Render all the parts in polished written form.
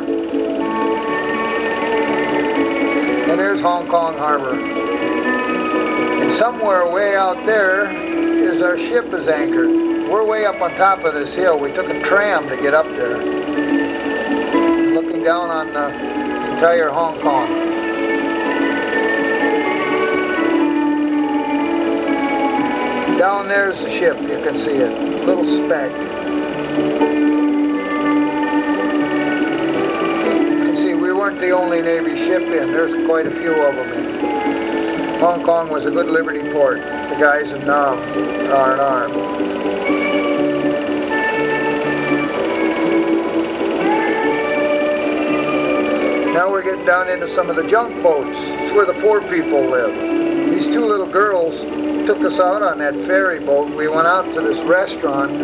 there. And there's Hong Kong Harbor. And somewhere way out there is our ship is anchored. We're way up on top of this hill. We took a tram to get up there. Looking down on the entire Hong Kong. Down there's the ship, you can see it. Little speck. You can see we weren't the only Navy ship in. There's quite a few of them in. Hong Kong was a good liberty port. The guys in Nam are an arm. Now we're getting down into some of the junk boats. It's where the poor people live. These two little girls took us out on that ferry boat. We went out to this restaurant,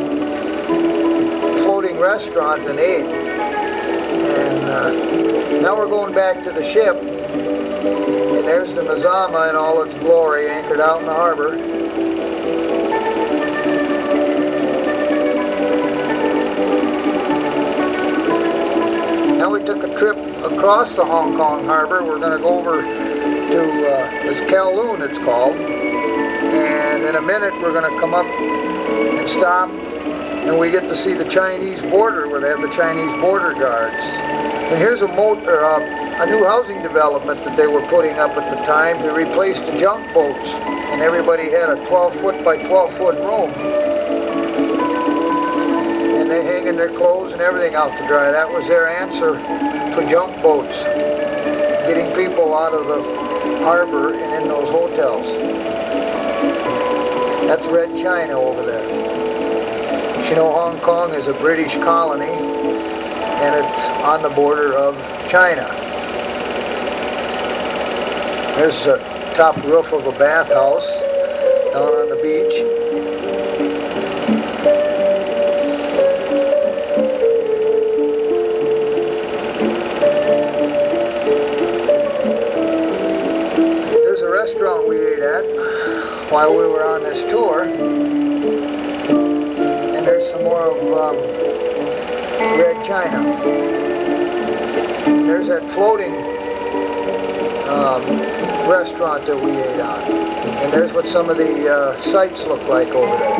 floating restaurant, and ate. And now we're going back to the ship. And there's the Mazama in all its glory, anchored out in the harbor. Now we took a trip across the Hong Kong harbor. We're going to go over to this Kowloon, it's called. And in a minute we're going to come up and stop, and we get to see the Chinese border where they have the Chinese border guards. And here's a new housing development that they were putting up at the time to replace the junk boats, and everybody had a 12-foot by 12-foot room. And they hang in their clothes and everything out to dry. That was their answer to junk boats, getting people out of the harbor and in those hotels. That's Red China over there. You know, Hong Kong is a British colony, and it's on the border of China. There's the top roof of a bathhouse down on the beach. There's a restaurant we ate at while we were on this tour, and there's some more of Red China. There's that floating restaurant that we ate on, and there's what some of the sights look like over there.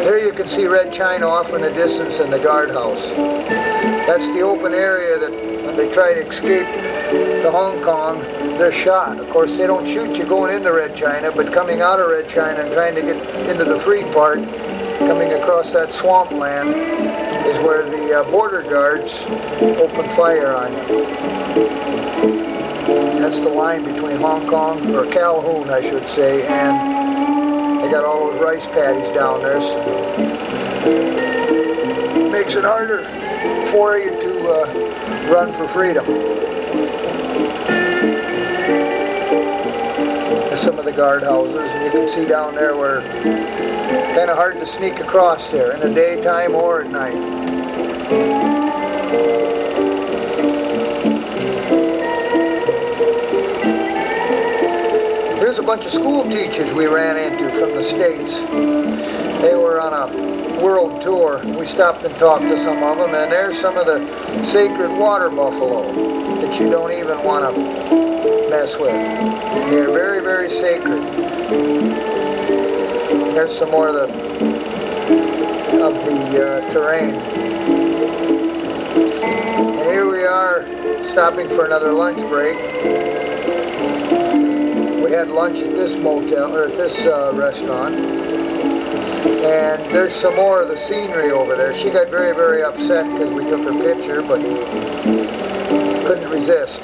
There you can see Red China off in the distance in the guardhouse. That's the open area that when they try to escape to Hong Kong, they're shot. Of course, they don't shoot you going into Red China, but coming out of Red China and trying to get into the free part, coming across that swampland, is where the border guards open fire on you. That's the line between Hong Kong, or Kowloon, I should say, and they got all those rice paddies down there, so it makes it harder for you to run for freedom. There's some of the guardhouses, and you can see down there where kind of hard to sneak across there in the daytime or at night. Here's a bunch of school teachers we ran into from the States. They were on a world tour. We stopped and talked to some of them, and there's some of the sacred water buffalo that you don't even want to mess with. They're very, very sacred. There's some more of the terrain. And here we are stopping for another lunch break. We had lunch at this motel, or at this restaurant. And there's some more of the scenery over there. She got very, very upset because we took her picture, but couldn't resist.